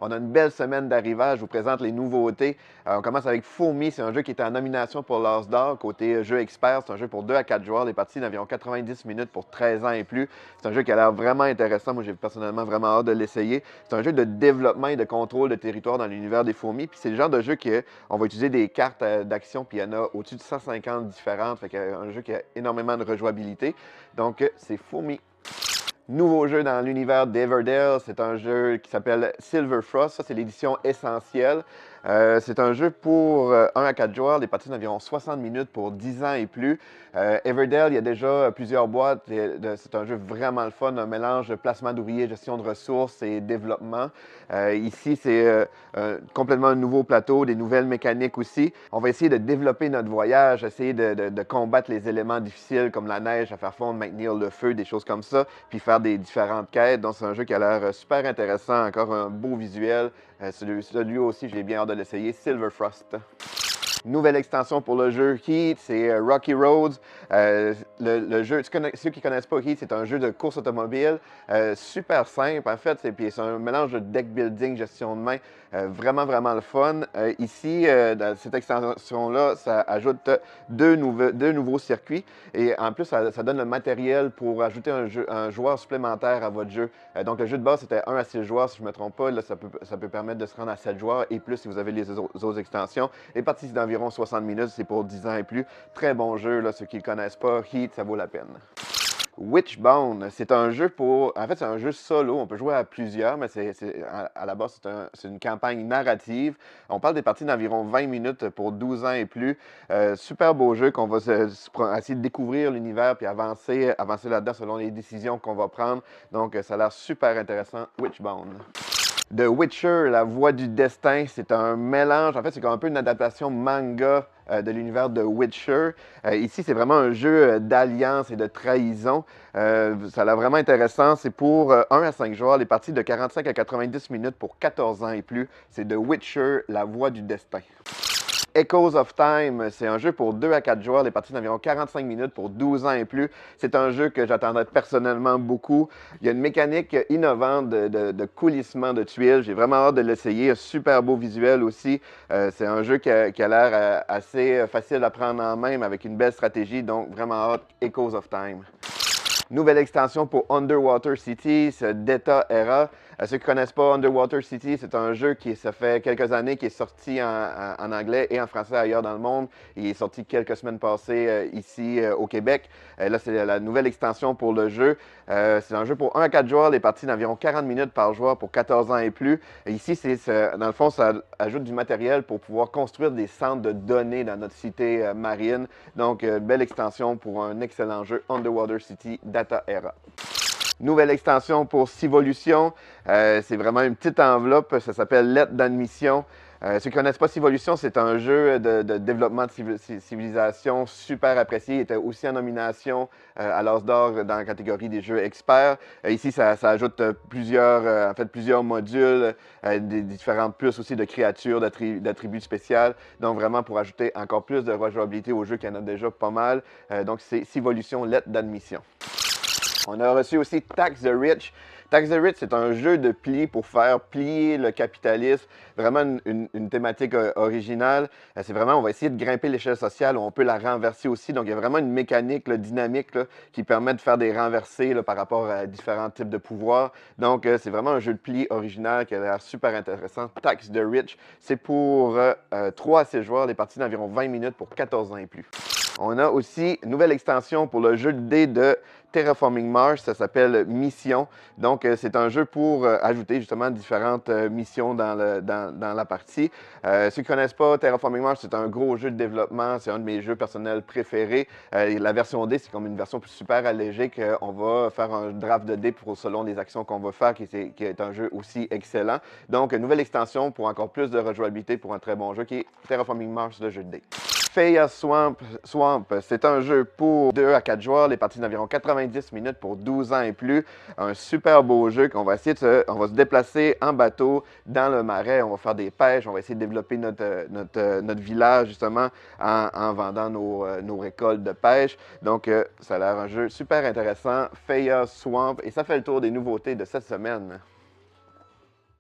On a une belle semaine d'arrivage. Je vous présente les nouveautés. On commence avec Fourmi. C'est un jeu qui est en nomination pour l'As d'or. Côté jeu expert, c'est un jeu pour 2 à 4 joueurs. Les parties d'environ 90 minutes pour 13 ans et plus. C'est un jeu qui a l'air vraiment intéressant. Moi, j'ai personnellement vraiment hâte de l'essayer. C'est un jeu de développement et de contrôle de territoire dans l'univers des fourmis. Puis c'est le genre de jeu qu'on va utiliser des cartes d'action, puis il y en a au-dessus de 150 différentes. Fait un jeu qui a énormément de rejouabilité. Donc, c'est Fourmi. Nouveau jeu dans l'univers d'Everdell, c'est un jeu qui s'appelle Silver Frost. Ça, c'est l'édition essentielle. C'est un jeu pour 1 à 4 joueurs, des parties d'environ 60 minutes pour 10 ans et plus. Everdell, il y a déjà plusieurs boîtes. C'est un jeu vraiment le fun, un mélange de placement d'ouvriers, gestion de ressources et développement. Ici, c'est complètement un nouveau plateau, des nouvelles mécaniques aussi. On va essayer de développer notre voyage, essayer de combattre les éléments difficiles comme la neige, à faire fondre, maintenir le feu, des choses comme ça, puis faire des différentes quêtes. Donc, c'est un jeu qui a l'air super intéressant, encore un beau visuel. Celui aussi, j'ai bien hâte de l'essayer, Silver Frost. Nouvelle extension pour le jeu Heat, c'est Rocky Roads. Le jeu, ceux qui ne connaissent pas Heat, c'est un jeu de course automobile super simple. En fait, c'est un mélange de deck building, gestion de main, vraiment, vraiment le fun. Ici, dans cette extension-là, ça ajoute deux nouveaux circuits et en plus, ça donne le matériel pour ajouter un joueur supplémentaire à votre jeu. Donc, le jeu de base, c'était 1 à 6 joueurs, si je ne me trompe pas. Là, ça peut permettre de se rendre à 7 joueurs et plus si vous avez les autres extensions. Les parties d'environ 60 minutes, c'est pour 10 ans et plus. Très bon jeu, là, ceux qui ne le connaissent pas. Heat, ça vaut la peine. Witchbound, c'est un jeu pour... En fait, c'est un jeu solo. On peut jouer à plusieurs, mais à la base, c'est une campagne narrative. On parle des parties d'environ 20 minutes pour 12 ans et plus. Super beau jeu qu'on va essayer de découvrir l'univers puis avancer là-dedans selon les décisions qu'on va prendre. Donc, ça a l'air super intéressant, Witchbound. The Witcher, la voix du destin, c'est un mélange, en fait, c'est comme un peu une adaptation manga de l'univers de Witcher. Ici, c'est vraiment un jeu d'alliance et de trahison. Ça a l'air vraiment intéressant. C'est pour 1 à 5 joueurs, les parties de 45 à 90 minutes pour 14 ans et plus. C'est The Witcher, la voix du destin. Echoes of Time, c'est un jeu pour 2 à 4 joueurs, les parties d'environ 45 minutes pour 12 ans et plus. C'est un jeu que j'attendrais personnellement beaucoup. Il y a une mécanique innovante de coulissement de tuiles. J'ai vraiment hâte de l'essayer. Un super beau visuel aussi. C'est un jeu qui a l'air assez facile à prendre en main, mais avec une belle stratégie. Donc, vraiment hâte, Echoes of Time. Nouvelle extension pour Underwater City, c'est Data Era. Ceux qui ne connaissent pas Underwater City, c'est un jeu ça fait quelques années qui est sorti en anglais et en français ailleurs dans le monde. Il est sorti quelques semaines passées ici au Québec. Là, c'est la nouvelle extension pour le jeu. C'est un jeu pour 1 à 4 joueurs, les parties d'environ 40 minutes par joueur pour 14 ans et plus. Et ici, dans le fond, ça ajoute du matériel pour pouvoir construire des centres de données dans notre cité marine. Donc, belle extension pour un excellent jeu Underwater City Data Era. Nouvelle extension pour Civolution. C'est vraiment une petite enveloppe. Ça s'appelle Lettre d'admission. Ceux qui ne connaissent pas Civolution, c'est un jeu de développement de civilisation super apprécié. Il était aussi en nomination à l'As d'or dans la catégorie des jeux experts. Ici, ça ajoute plusieurs modules, des différentes puces aussi de créatures, d'attributs spéciaux. Donc, vraiment pour ajouter encore plus de rejouabilité au jeu qu'il y en a déjà pas mal. Donc, c'est Civolution, Lettre d'admission. On a reçu aussi Tax the Rich. Tax the Rich, c'est un jeu de pli pour faire plier le capitalisme. Vraiment une thématique originale. C'est vraiment, on va essayer de grimper l'échelle sociale. On peut la renverser aussi. Donc, il y a vraiment une mécanique dynamique qui permet de faire des renversés par rapport à différents types de pouvoirs. Donc, c'est vraiment un jeu de pli original qui a l'air super intéressant. Tax the Rich, c'est pour 3 à 6 joueurs, les parties d'environ 20 minutes pour 14 ans et plus. On a aussi une nouvelle extension pour le jeu de dés de Terraforming Mars, ça s'appelle Mission. Donc, c'est un jeu pour ajouter justement différentes missions dans la partie. Ceux qui ne connaissent pas Terraforming Mars, c'est un gros jeu de développement, c'est un de mes jeux personnels préférés. La version D, c'est comme une version super allégée qu'on va faire un draft de dés selon les actions qu'on va faire, qui est un jeu aussi excellent. Donc, une nouvelle extension pour encore plus de rejouabilité pour un très bon jeu qui est Terraforming Mars, le jeu de dés. Faya Swamp, c'est un jeu pour 2 à 4 joueurs, les parties d'environ 90 minutes pour 12 ans et plus. Un super beau jeu qu'on va essayer on va se déplacer en bateau dans le marais, on va faire des pêches, on va essayer de développer notre village justement en vendant nos récoltes de pêche. Donc, ça a l'air un jeu super intéressant, Faya Swamp, et ça fait le tour des nouveautés de cette semaine.